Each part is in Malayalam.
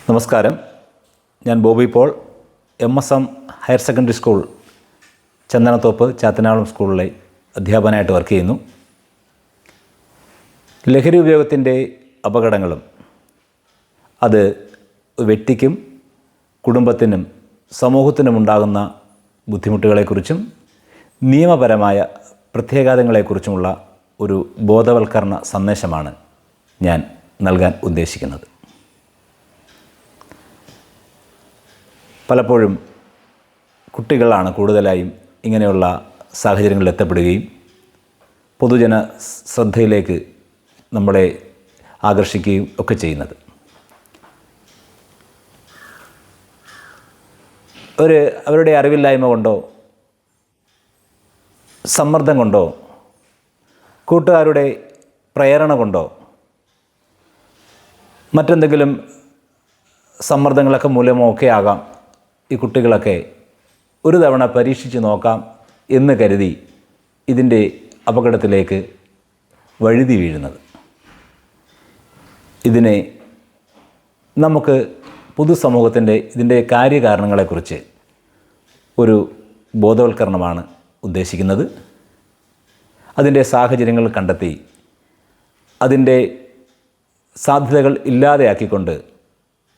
നമസ്കാരം. ഞാൻ Bobby Paul, MSM higher secondary school Chandanathoppu Chathanalam സ്കൂളിലെ അധ്യാപകനായിട്ട് വർക്ക് ചെയ്യുന്നു. ലഹരി ഉപയോഗത്തിൻ്റെ അപകടങ്ങളും അത് വ്യക്തിക്കും കുടുംബത്തിനും സമൂഹത്തിനും ഉണ്ടാകുന്ന ബുദ്ധിമുട്ടുകളെക്കുറിച്ചും നിയമപരമായ പ്രത്യാഘാതങ്ങളെക്കുറിച്ചുമുള്ള ഒരു ബോധവൽക്കരണ സന്ദേശമാണ് ഞാൻ നൽകാൻ ഉദ്ദേശിക്കുന്നത്. പലപ്പോഴും കുട്ടികളാണ് കൂടുതലായും ഇങ്ങനെയുള്ള സാഹചര്യങ്ങളിൽ എത്തപ്പെടുകയും പൊതുജന ശ്രദ്ധയിലേക്ക് നമ്മളെ ആകർഷിക്കുകയും ഒക്കെ ചെയ്യുന്നത്. അവരുടെ അറിവില്ലായ്മ കൊണ്ടോ സമ്മർദ്ദം കൊണ്ടോ കൂട്ടുകാരുടെ പ്രേരണ കൊണ്ടോ മറ്റെന്തെങ്കിലും സമ്മർദ്ദങ്ങളൊക്കെ മൂലമോ ഒക്കെ ആകാം ഈ കുട്ടികളൊക്കെ ഒരു തവണ പരീക്ഷിച്ച് നോക്കാം എന്ന് കരുതി ഇതിൻ്റെ അപകടത്തിലേക്ക് വഴുതി വീഴുന്നത്. ഇതിനെ നമുക്ക് പൊതുസമൂഹത്തിൻ്റെ ഇതിൻ്റെ കാര്യകാരണങ്ങളെക്കുറിച്ച് ഒരു ബോധവൽക്കരണമാണ് ഉദ്ദേശിക്കുന്നത്. അതിൻ്റെ സാഹചര്യങ്ങൾ കണ്ടെത്തി അതിൻ്റെ സാധ്യതകൾ ഇല്ലാതെയാക്കിക്കൊണ്ട്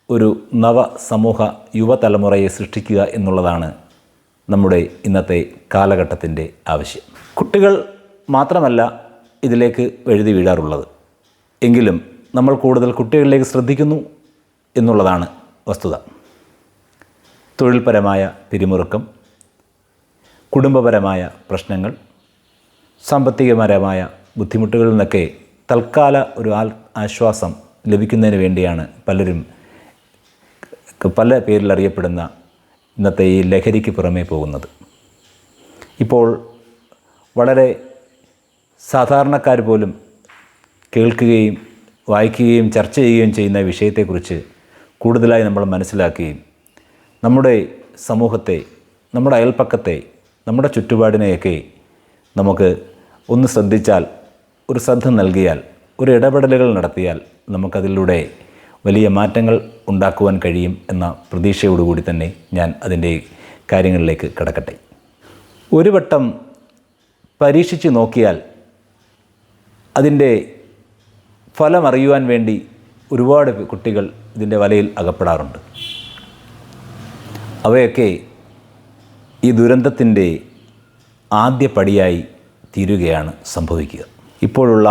ഒരു നവസമൂഹ യുവതലമുറയെ സൃഷ്ടിക്കുക എന്നുള്ളതാണ് നമ്മുടെ ഇന്നത്തെ കാലഘട്ടത്തിൻ്റെ ആവശ്യം. കുട്ടികൾ മാത്രമല്ല ഇതിലേക്ക് വഴുതി വീഴാറുള്ളത്. എങ്കിലും നമ്മൾ കൂടുതൽ കുട്ടികളിലേക്ക് ശ്രദ്ധിക്കുന്നു എന്നുള്ളതാണ് വസ്തുത. തൊഴിൽപരമായ പിരിമുറുക്കം, കുടുംബപരമായ പ്രശ്നങ്ങൾ, സാമ്പത്തികപരമായ ബുദ്ധിമുട്ടുകളിൽ നിന്നൊക്കെ തൽക്കാല ഒരു ആശ്വാസം ലഭിക്കുന്നതിന് വേണ്ടിയാണ് പലരും പല പേരിൽ അറിയപ്പെടുന്ന ഇന്നത്തെ ഈ ലഹരിക്ക് പുറമേ പോകുന്നത്. ഇപ്പോൾ വളരെ സാധാരണക്കാർ പോലും കേൾക്കുകയും വായിക്കുകയും ചർച്ച ചെയ്യുകയും ചെയ്യുന്ന വിഷയത്തെക്കുറിച്ച് കൂടുതലായി നമ്മൾ മനസ്സിലാക്കുകയും നമ്മുടെ സമൂഹത്തെ, നമ്മുടെ അയൽപ്പക്കത്തെ, നമ്മുടെ ചുറ്റുപാടിനെയൊക്കെ നമുക്ക് ഒന്ന് ശ്രദ്ധിച്ചാൽ, ഒരു ശ്രദ്ധ നൽകിയാൽ, ഒരു ഇടപെടലുകൾ നടത്തിയാൽ നമുക്കതിലൂടെ വലിയ മാറ്റങ്ങൾ ഉണ്ടാക്കുവാൻ കഴിയും എന്ന പ്രതീക്ഷയോടുകൂടി തന്നെ ഞാൻ അതിൻ്റെ കാര്യങ്ങളിലേക്ക് കടക്കട്ടെ. ഒരു വട്ടം പരീക്ഷിച്ച് നോക്കിയാൽ അതിൻ്റെ ഫലമറിയുവാൻ വേണ്ടി ഒരുപാട് കുട്ടികൾ ഇതിൻ്റെ വലയിൽ അകപ്പെടാറുണ്ട്. അവയൊക്കെ ഈ ദുരന്തത്തിൻ്റെ ആദ്യ പടിയായി തീരുകയാണ് സംഭവിക്കുക. ഇപ്പോഴുള്ള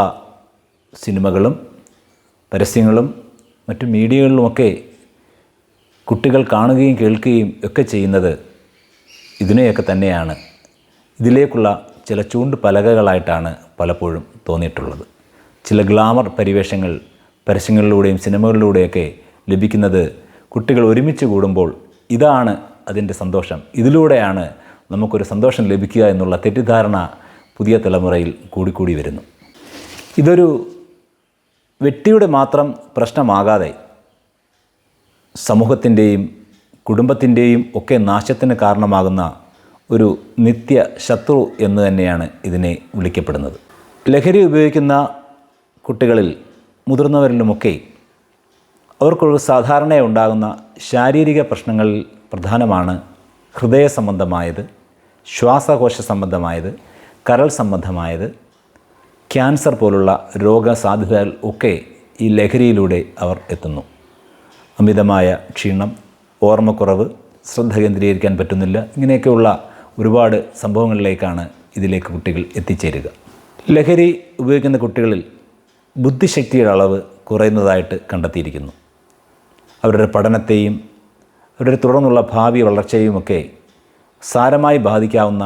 സിനിമകളും പരസ്യങ്ങളും മറ്റു മീഡിയകളിലുമൊക്കെ കുട്ടികൾ കാണുകയും കേൾക്കുകയും ഒക്കെ ചെയ്യുന്നത് ഇതിനെയൊക്കെ തന്നെയാണ്. ഇതിലേക്കുള്ള ചില ചൂണ്ടുപലകകളായിട്ടാണ് പലപ്പോഴും തോന്നിയിട്ടുള്ളത്. ചില ഗ്ലാമർ പരിവേഷങ്ങൾ പരസ്യങ്ങളിലൂടെയും സിനിമകളിലൂടെയൊക്കെ ലഭിക്കുന്നത് കുട്ടികൾ ഒരുമിച്ച് കൂടുമ്പോൾ ഇതാണ് അതിൻ്റെ സന്തോഷം, ഇതിലൂടെയാണ് നമുക്കൊരു സന്തോഷം ലഭിക്കുക എന്നുള്ള തെറ്റിദ്ധാരണ പുതിയ തലമുറയിൽ കൂടിക്കൂടി വരുന്നു. ഇതൊരു വ്യക്തിയുടെ മാത്രം പ്രശ്നമാകാതെ സമൂഹത്തിൻ്റെയും കുടുംബത്തിൻ്റെയും ഒക്കെ നാശത്തിന് കാരണമാകുന്ന ഒരു നിത്യ ശത്രു എന്ന് തന്നെയാണ് ഇതിനെ വിളിക്കപ്പെടുന്നത്. ലഹരി ഉപയോഗിക്കുന്ന കുട്ടികളിൽ മുതിർന്നവരിലുമൊക്കെ അവർക്കൊരു സാധാരണ ഉണ്ടാകുന്ന ശാരീരിക പ്രശ്നങ്ങളിൽ പ്രധാനമാണ് ഹൃദയ സംബന്ധമായത്, ശ്വാസകോശ സംബന്ധമായത്, കരൾ സംബന്ധമായത്, ക്യാൻസർ പോലുള്ള രോഗസാധ്യതകൾ ഒക്കെ ഈ ലഹരിയിലൂടെ അവർ എത്തുന്നു. അമിതമായ ക്ഷീണം, ഓർമ്മക്കുറവ്, ശ്രദ്ധ കേന്ദ്രീകരിക്കാൻ പറ്റുന്നില്ല, ഇങ്ങനെയൊക്കെയുള്ള ഒരുപാട് സംഭവങ്ങളിലേക്കാണ് ഇതിലേക്ക് കുട്ടികൾ എത്തിച്ചേരുക. ലഹരി ഉപയോഗിക്കുന്ന കുട്ടികളിൽ ബുദ്ധിശക്തിയുടെ അളവ് കുറയുന്നതായിട്ട് കണ്ടെത്തിയിരിക്കുന്നു. അവരുടെ പഠനത്തെയും അവരുടെ തുടർന്നുള്ള ഭാവി വളർച്ചയുമൊക്കെ സാരമായി ബാധിക്കാവുന്ന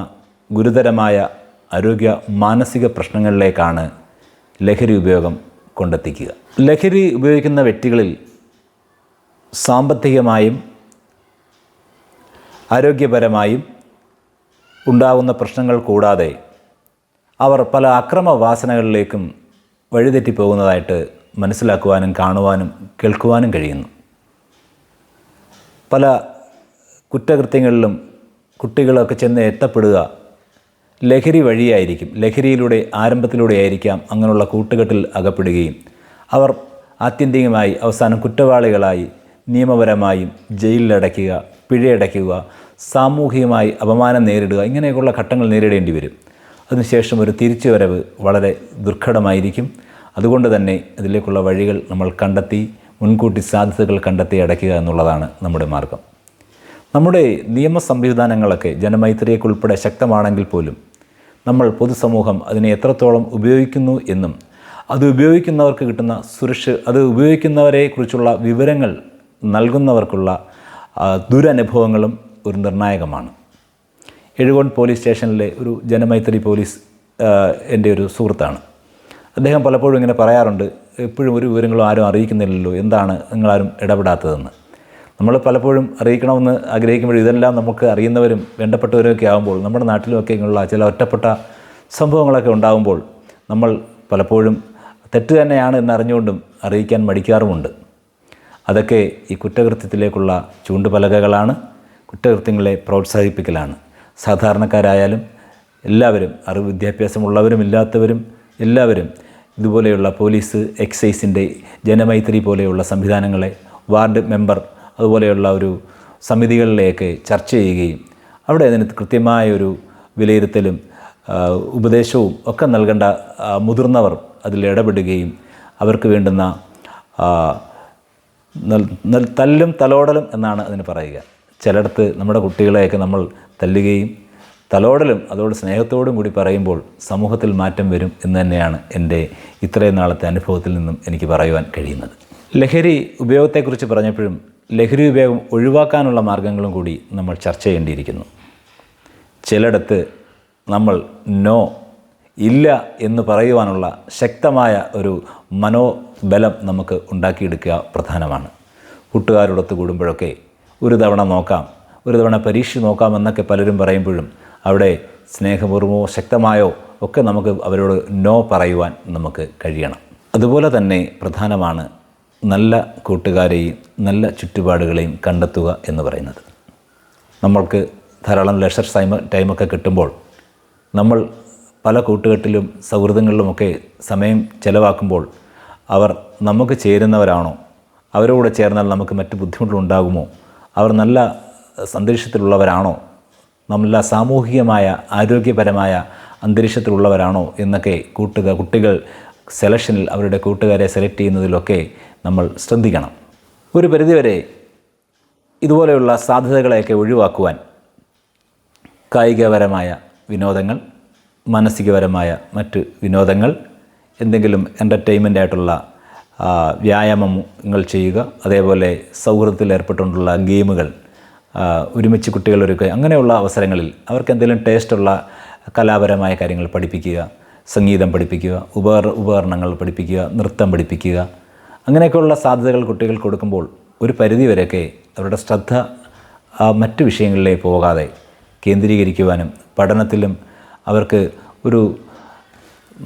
ഗുരുതരമായ ആരോഗ്യ മാനസിക പ്രശ്നങ്ങളിലേക്കാണ് ലഹരി ഉപയോഗം കൊണ്ടെത്തിക്കുക. ലഹരി ഉപയോഗിക്കുന്ന വ്യക്തികളിൽ സാമ്പത്തികമായും ആരോഗ്യപരമായും ഉണ്ടാകുന്ന പ്രശ്നങ്ങൾ കൂടാതെ അവർ പല അക്രമവാസനകളിലേക്കും വഴിതെറ്റിപ്പോകുന്നതായിട്ട് മനസ്സിലാക്കുവാനും കാണുവാനും കേൾക്കുവാനും കഴിയുന്നു. പല കുറ്റകൃത്യങ്ങളിലും കുട്ടികളൊക്കെ ചെന്ന് എത്തപ്പെടുക ലഹരി വഴിയായിരിക്കും, ലഹരിയിലൂടെ ആരംഭത്തിലൂടെ ആയിരിക്കാം അങ്ങനെയുള്ള കൂട്ടുകെട്ടിൽ അകപ്പെടുകയും അവർ ആത്യന്തികമായി അവസാനം കുറ്റവാളികളായി നിയമപരമായും ജയിലിലടയ്ക്കുക, പിഴയടയ്ക്കുക, സാമൂഹികമായി അപമാനം നേരിടുക, ഇങ്ങനെയൊക്കെയുള്ള ഘട്ടങ്ങൾ നേരിടേണ്ടി വരും. അതിനുശേഷം ഒരു തിരിച്ചുവരവ് വളരെ ദുർഘടമായിരിക്കും. അതുകൊണ്ട് തന്നെ അതിലേക്കുള്ള വഴികൾ നമ്മൾ കണ്ടെത്തി, മുൻകൂട്ടി സാധ്യതകൾ കണ്ടെത്തി അടയ്ക്കുക എന്നുള്ളതാണ് നമ്മുടെ മാർഗം. നമ്മുടെ നിയമ സംവിധാനങ്ങളൊക്കെ ജനമൈത്രിയൊക്കെ ഉൾപ്പെടെ ശക്തമാണെങ്കിൽ പോലും നമ്മൾ പൊതുസമൂഹം അതിനെ എത്രത്തോളം ഉപയോഗിക്കുന്നു എന്നും അത് ഉപയോഗിക്കുന്നവർക്ക് കിട്ടുന്ന അത് ഉപയോഗിക്കുന്നവരെക്കുറിച്ചുള്ള വിവരങ്ങൾ നൽകുന്നവർക്കുള്ള ദുരനുഭവങ്ങളും ഒരു നിർണായകമാണ്. എഴുകോൺ പോലീസ് സ്റ്റേഷനിലെ ഒരു ജനമൈത്രി പോലീസ് എൻ്റെ ഒരു സുഹൃത്താണ്. അദ്ദേഹം പലപ്പോഴും ഇങ്ങനെ പറയാറുണ്ട്, എപ്പോഴും ഒരു വിവരങ്ങളും ആരും അറിയിക്കുന്നില്ലല്ലോ, എന്താണ് നിങ്ങളാരും ഇടപെടാത്തതെന്ന്. നമ്മൾ പലപ്പോഴും അറിയിക്കണമെന്ന് ആഗ്രഹിക്കുമ്പോഴും ഇതെല്ലാം നമുക്ക് അറിയുന്നവരും വേണ്ടപ്പെട്ടവരൊക്കെ ആകുമ്പോൾ, നമ്മുടെ നാട്ടിലുമൊക്കെയുള്ള ചില ഒറ്റപ്പെട്ട സംഭവങ്ങളൊക്കെ ഉണ്ടാകുമ്പോൾ നമ്മൾ പലപ്പോഴും തെറ്റ് തന്നെയാണ് എന്നറിഞ്ഞുകൊണ്ടും അറിയിക്കാൻ മടിക്കാറുമുണ്ട്. അതൊക്കെ ഈ കുറ്റകൃത്യത്തിലേക്കുള്ള ചൂണ്ടുപലകകളാണ്, കുറ്റകൃത്യങ്ങളെ പ്രോത്സാഹിപ്പിക്കലാണ്. സാധാരണക്കാരായാലും എല്ലാവരും, അറിവ് വിദ്യാഭ്യാസമുള്ളവരും ഇല്ലാത്തവരും എല്ലാവരും ഇതുപോലെയുള്ള പോലീസ്, എക്സൈസിൻ്റെ, ജനമൈത്രി പോലെയുള്ള സംവിധാനങ്ങളെ വാർഡ് മെമ്പർ അതുപോലെയുള്ള ഒരു സമിതികളിലേക്ക് ചർച്ച ചെയ്യുകയും അവിടെ അതിന് കൃത്യമായൊരു വിലയിരുത്തലും ഉപദേശവും ഒക്കെ നൽകേണ്ട മുതിർന്നവർ അതിൽ ഇടപെടുകയും അവർക്ക് വേണ്ടുന്ന തല്ലും തലോടലും എന്നാണ് അതിന് പറയുക. ചിലയിടത്ത് നമ്മുടെ കുട്ടികളെയൊക്കെ നമ്മൾ തല്ലുകയും തലോടലും അതോട് സ്നേഹത്തോടും കൂടി പറയുമ്പോൾ സമൂഹത്തിൽ മാറ്റം വരും എന്ന് തന്നെയാണ് എൻ്റെ ഇത്രയും നാളത്തെ അനുഭവത്തിൽ നിന്നും എനിക്ക് പറയുവാൻ കഴിയുന്നത്. ലഹരി ഉപയോഗത്തെക്കുറിച്ച് പറഞ്ഞപ്പോഴും ലഹരി ഉപയോഗം ഒഴിവാക്കാനുള്ള മാർഗങ്ങളും കൂടി നമ്മൾ ചർച്ച ചെയ്യേണ്ടിയിരിക്കുന്നു. ചിലയിടത്ത് നമ്മൾ നോ, ഇല്ല എന്ന് പറയുവാനുള്ള ശക്തമായ ഒരു മനോബലം നമുക്ക് ഉണ്ടാക്കിയെടുക്കുക പ്രധാനമാണ്. കൂട്ടുകാരോടൊത്ത് കൂടുമ്പോഴൊക്കെ ഒരു തവണ നോക്കാം, ഒരു തവണ പരീക്ഷ നോക്കാം എന്നൊക്കെ പലരും പറയുമ്പോഴും അവിടെ സ്നേഹപൂർവ്വമോ ശക്തമായോ ഒക്കെ നമുക്ക് അവരോട് നോ പറയുവാൻ നമുക്ക് കഴിയണം. അതുപോലെ തന്നെ പ്രധാനമാണ് നല്ല കൂട്ടുകാരെയും നല്ല ചുറ്റുപാടുകളെയും കണ്ടെത്തുക എന്ന് പറയുന്നത്. നമ്മൾക്ക് ധാരാളം ലെഷർ ടൈമൊക്കെ കിട്ടുമ്പോൾ നമ്മൾ പല കൂട്ടുകെട്ടിലും സൗഹൃദങ്ങളിലുമൊക്കെ സമയം ചെലവാക്കുമ്പോൾ അവർ നമുക്ക് ചേരുന്നവരാണോ, അവരോട് ചേർന്നാൽ നമുക്ക് മറ്റ് ബുദ്ധിമുട്ടുകളുണ്ടാകുമോ, അവർ നല്ല അന്തരീക്ഷത്തിലുള്ളവരാണോ, നല്ല സാമൂഹികമായ ആരോഗ്യപരമായ അന്തരീക്ഷത്തിലുള്ളവരാണോ എന്നൊക്കെ കുട്ടികൾ സെലക്ഷനിൽ അവരുടെ കൂട്ടുകാരെ സെലക്ട് ചെയ്യുന്നതിലൊക്കെ നമ്മൾ ശ്രദ്ധിക്കണം. ഒരു പരിധിവരെ ഇതുപോലെയുള്ള സാധ്യതകളെയൊക്കെ ഒഴിവാക്കുവാൻ കായികപരമായ വിനോദങ്ങൾ, മാനസികപരമായ മറ്റ് വിനോദങ്ങൾ, എന്തെങ്കിലും എൻ്റർടൈൻമെൻ്റ് ആയിട്ടുള്ള വ്യായാമങ്ങൾ ചെയ്യുക, അതേപോലെ സൗഹൃദത്തിൽ ഏർപ്പെട്ടുകൊണ്ടുള്ള ഗെയിമുകൾ, ഒരുമിച്ച് കുട്ടികളൊരുക്കുക, അങ്ങനെയുള്ള അവസരങ്ങളിൽ അവർക്ക് എന്തെങ്കിലും ടേസ്റ്റുള്ള കലാപരമായ കാര്യങ്ങൾ പഠിപ്പിക്കുക, സംഗീതം പഠിപ്പിക്കുക, ഉപകരണങ്ങൾ പഠിപ്പിക്കുക, നൃത്തം പഠിപ്പിക്കുക, അങ്ങനെയൊക്കെയുള്ള സാധ്യതകൾ കുട്ടികൾ കൊടുക്കുമ്പോൾ ഒരു പരിധിവരെയൊക്കെ അവരുടെ ശ്രദ്ധ മറ്റ് വിഷയങ്ങളിലേക്ക് പോകാതെ കേന്ദ്രീകരിക്കുവാനും പഠനത്തിലും അവർക്ക് ഒരു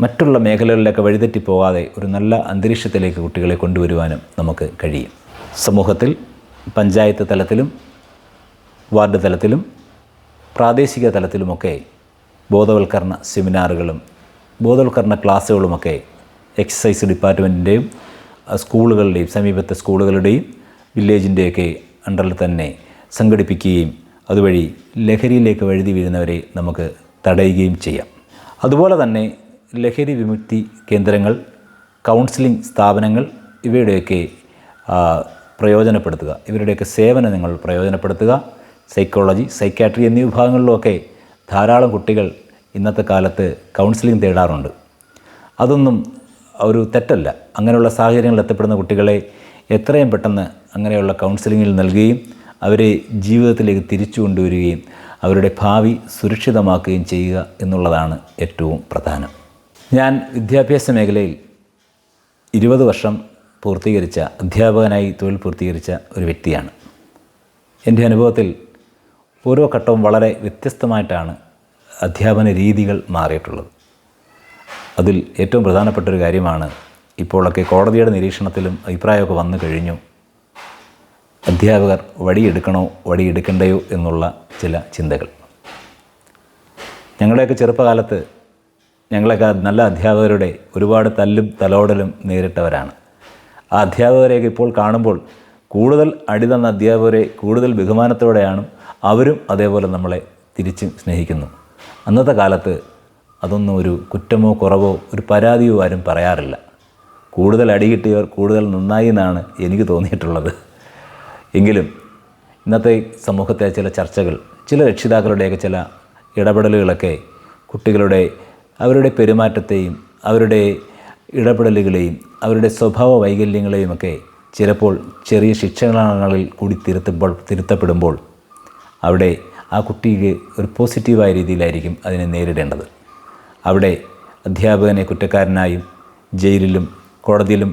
മറ്റുള്ള മേഖലകളിലൊക്കെ വഴിതെറ്റിപ്പോകാതെ ഒരു നല്ല അന്തരീക്ഷത്തിലേക്ക് കുട്ടികളെ കൊണ്ടുവരുവാനും നമുക്ക് കഴിയും. സമൂഹത്തിൽ പഞ്ചായത്ത് തലത്തിലും വാർഡ് തലത്തിലും പ്രാദേശിക തലത്തിലുമൊക്കെ ബോധവൽക്കരണ സെമിനാറുകളും ബോധവൽക്കരണ ക്ലാസ്സുകളുമൊക്കെ എക്സസൈസ് ഡിപ്പാർട്ട്മെൻറ്റിൻ്റെയും സ്കൂളുകളുടെയും സമീപത്തെ സ്കൂളുകളുടെയും വില്ലേജിൻ്റെയൊക്കെ അണ്ടറിൽ തന്നെ സംഘടിപ്പിക്കുകയും അതുവഴി ലഹരിയിലേക്ക് വഴുതി വീഴുന്നവരെ നമുക്ക് തടയുകയും ചെയ്യാം. അതുപോലെ തന്നെ ലഹരി വിമുക്തി കേന്ദ്രങ്ങൾ, കൗൺസിലിംഗ് സ്ഥാപനങ്ങൾ ഇവയുടെയൊക്കെ പ്രയോജനപ്പെടുത്തുക, ഇവരുടെയൊക്കെ സേവനം നിങ്ങൾ പ്രയോജനപ്പെടുത്തുക. സൈക്കോളജി, സൈക്യാട്രി എന്നീ വിഭാഗങ്ങളിലുമൊക്കെ ധാരാളം കുട്ടികൾ ഇന്നത്തെ കാലത്ത് കൗൺസിലിംഗ് തേടാറുണ്ട്. അതൊന്നും ഒരു തെറ്റല്ല. അങ്ങനെയുള്ള സാഹചര്യങ്ങളിൽ എത്തപ്പെടുന്ന കുട്ടികളെ എത്രയും പെട്ടെന്ന് അങ്ങനെയുള്ള കൗൺസിലിങ്ങിൽ നൽകുകയും അവരെ ജീവിതത്തിലേക്ക് തിരിച്ചു കൊണ്ടുവരികയും അവരുടെ ഭാവി സുരക്ഷിതമാക്കുകയും ചെയ്യുക എന്നുള്ളതാണ് ഏറ്റവും പ്രധാനം. ഞാൻ വിദ്യാഭ്യാസ മേഖലയിൽ 20 വർഷം പൂർത്തീകരിച്ച അധ്യാപകനായി തൊഴിൽ പൂർത്തീകരിച്ച ഒരു വ്യക്തിയാണ്. എൻ്റെ അനുഭവത്തിൽ ഓരോ ഘട്ടവും വളരെ വ്യത്യസ്തമായിട്ടാണ് അധ്യാപന രീതികൾ മാറിയിട്ടുള്ളത്. അതിൽ ഏറ്റവും പ്രധാനപ്പെട്ടൊരു കാര്യമാണ് ഇപ്പോഴൊക്കെ കോടതിയുടെ നിരീക്ഷണത്തിലും അഭിപ്രായമൊക്കെ വന്നു കഴിഞ്ഞു, അധ്യാപകർ വടിയെടുക്കണോ വടിയെടുക്കണ്ടയോ എന്നുള്ള ചില ചിന്തകൾ. ഞങ്ങളുടെയൊക്കെ ചെറുപ്പകാലത്ത് ഞങ്ങളൊക്കെ നല്ല അധ്യാപകരുടെ ഒരുപാട് തല്ലും തലോടലും നേരിട്ടവരാണ്. ആ അധ്യാപകരെയൊക്കെ ഇപ്പോൾ കാണുമ്പോൾ കൂടുതൽ അടി തന്ന അധ്യാപകരെ കൂടുതൽ ബഹുമാനത്തോടെയാണ് അവരും അതേപോലെ നമ്മളെ തിരിച്ചും സ്നേഹിക്കുന്നു. അന്നത്തെ കാലത്ത് അതൊന്നും ഒരു കുറ്റമോ കുറവോ ഒരു പരാതിയോ ആരും പറയാറില്ല. കൂടുതൽ അടി കിട്ടിയവർ കൂടുതൽ നന്നായി എന്നാണ് എനിക്ക് തോന്നിയിട്ടുള്ളത്. എങ്കിലും ഇന്നത്തെ സമൂഹത്തെ ചില ചർച്ചകൾ, ചില രക്ഷിതാക്കളുടെയൊക്കെ ചില ഇടപെടലുകളൊക്കെ കുട്ടികളുടെ അവരുടെ പെരുമാറ്റത്തെയും അവരുടെ ഇടപെടലുകളെയും അവരുടെ സ്വഭാവ വൈകല്യങ്ങളെയുമൊക്കെ ചിലപ്പോൾ ചെറിയ ശിക്ഷണങ്ങളിൽ കൂടി തിരുത്തപ്പെടുമ്പോൾ അവിടെ ആ കുട്ടിക്ക് ഒരു പോസിറ്റീവായ രീതിയിലായിരിക്കും അതിനെ നേരിടേണ്ടത്. അവിടെ അധ്യാപകനെ കുറ്റക്കാരനായും ജയിലിലും കോടതിയിലും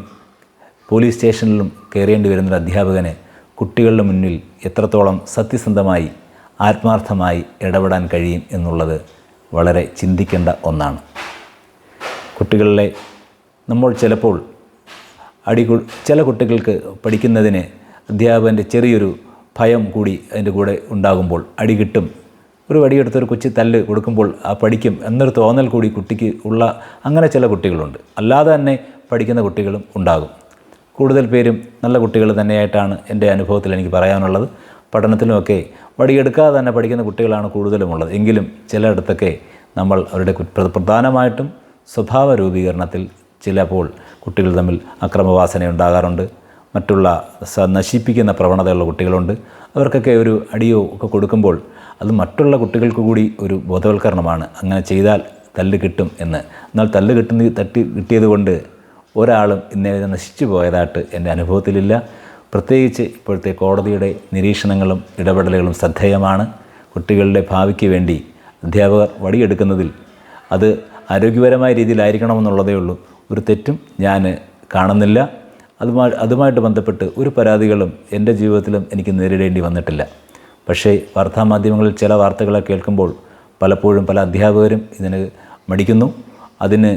പോലീസ് സ്റ്റേഷനിലും കയറേണ്ടി വരുന്നൊരു അധ്യാപകന് കുട്ടികളുടെ മുന്നിൽ എത്രത്തോളം സത്യസന്ധമായി ആത്മാർത്ഥമായി ഇടപെടാൻ കഴിയും എന്നുള്ളത് വളരെ ചിന്തിക്കേണ്ട ഒന്നാണ്. കുട്ടികളെ നമ്മൾ ചിലപ്പോൾ ചില കുട്ടികൾക്ക് പഠിക്കുന്നതിന് അധ്യാപകൻ്റെ ചെറിയൊരു ഭയം കൂടി അതിൻ്റെ കൂടെ ഉണ്ടാകുമ്പോൾ അടി കിട്ടും, ഒരു വടിയെടുത്തൊരു കൊച്ചു തല്ല് കൊടുക്കുമ്പോൾ ആ പഠിക്കും എന്നൊരു തോന്നൽ കൂടി കുട്ടിക്ക് ഉള്ള അങ്ങനെ ചില കുട്ടികളുണ്ട്. അല്ലാതെ തന്നെ പഠിക്കുന്ന കുട്ടികളും ഉണ്ടാകും. കൂടുതൽ പേരും നല്ല കുട്ടികൾ തന്നെയായിട്ടാണ് എൻ്റെ അനുഭവത്തിൽ എനിക്ക് പറയാനുള്ളത്. പഠനത്തിലുമൊക്കെ വടിയെടുക്കാതെ തന്നെ പഠിക്കുന്ന കുട്ടികളാണ് കൂടുതലുമുള്ളത്. എങ്കിലും ചിലയിടത്തൊക്കെ നമ്മൾ അവരുടെ പ്രധാനമായിട്ടും സ്വഭാവ രൂപീകരണത്തിൽ ചിലപ്പോൾ കുട്ടികൾ തമ്മിൽ അക്രമവാസന ഉണ്ടാകാറുണ്ട്. മറ്റുള്ള നശിപ്പിക്കുന്ന പ്രവണതയുള്ള കുട്ടികളുണ്ട്. അവർക്കൊക്കെ ഒരു അടിയോ ഒക്കെ കൊടുക്കുമ്പോൾ അത് മറ്റുള്ള കുട്ടികൾക്ക് കൂടി ഒരു ബോധവൽക്കരണമാണ്. അങ്ങനെ ചെയ്താൽ തല്ല് കിട്ടും എന്ന്. എന്നാൽ തല്ല് കിട്ടിയത് കൊണ്ട് ഒരാളും ഇന്നേ നശിച്ചു പോയതായിട്ട് എൻ്റെ അനുഭവത്തിലില്ല. പ്രത്യേകിച്ച് ഇപ്പോഴത്തെ കോടതിയുടെ നിരീക്ഷണങ്ങളും ഇടപെടലുകളും ശ്രദ്ധേയമാണ്. കുട്ടികളുടെ ഭാവിക്ക് വേണ്ടി അധ്യാപകർ വടിയെടുക്കുന്നതിൽ അത് ആരോഗ്യപരമായ രീതിയിലായിരിക്കണമെന്നുള്ളതേ ഉള്ളൂ. ഒരു തെറ്റും ഞാൻ കാണുന്നില്ല. അതുമായിട്ട് ബന്ധപ്പെട്ട് ഒരു പരാതികളും എൻ്റെ ജീവിതത്തിലും എനിക്ക് നേരിടേണ്ടി വന്നിട്ടില്ല. പക്ഷേ വാർത്താമാധ്യമങ്ങളിൽ ചില വാർത്തകളെ കേൾക്കുമ്പോൾ പലപ്പോഴും പല അധ്യാപകരും ഇതിന് മടിക്കുന്നു. അതിന്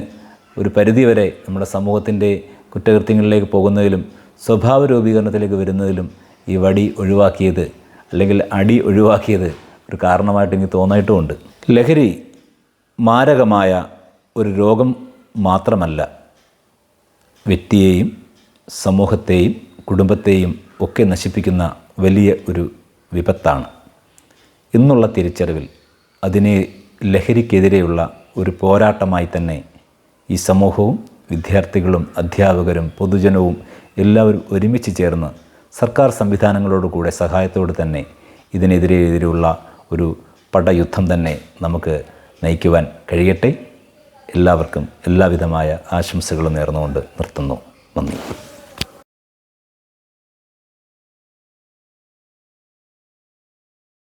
ഒരു പരിധിവരെ നമ്മുടെ സമൂഹത്തിൻ്റെ കുറ്റകൃത്യങ്ങളിലേക്ക് പോകുന്നതിലും സ്വഭാവ രൂപീകരണത്തിലേക്ക് വരുന്നതിലും ഈ വടി ഒഴിവാക്കിയത് അല്ലെങ്കിൽ അടി ഒഴിവാക്കിയത് ഒരു കാരണമായിട്ട് എനിക്ക് തോന്നിയിട്ടുമുണ്ട്. ലഹരി മാരകമായ ഒരു രോഗം മാത്രമല്ല, വ്യക്തിയെയും സമൂഹത്തെയും കുടുംബത്തെയും ഒക്കെ നശിപ്പിക്കുന്ന വലിയ ഒരു വിപത്താണ്. ഇന്നുള്ള തിരിച്ചറിവിൽ അതിനെ ലഹരിക്കെതിരെയുള്ള ഒരു പോരാട്ടമായി തന്നെ ഈ സമൂഹവും വിദ്യാർത്ഥികളും അധ്യാപകരും പൊതുജനവും എല്ലാവരും ഒരുമിച്ച് ചേർന്ന് സർക്കാർ സംവിധാനങ്ങളോടുകൂടെ സഹായത്തോடு തന്നെ ഇതിനെതിരെയുള്ള ഒരു പടയുദ്ധം തന്നെ നമുക്ക് നയിക്കുവാൻ കഴിയട്ടെ. എല്ലാവർക്കും എല്ലാവിധമായ ആശംസകളും നേർന്നുകൊണ്ട് നിർത്തുന്നു. നന്ദി.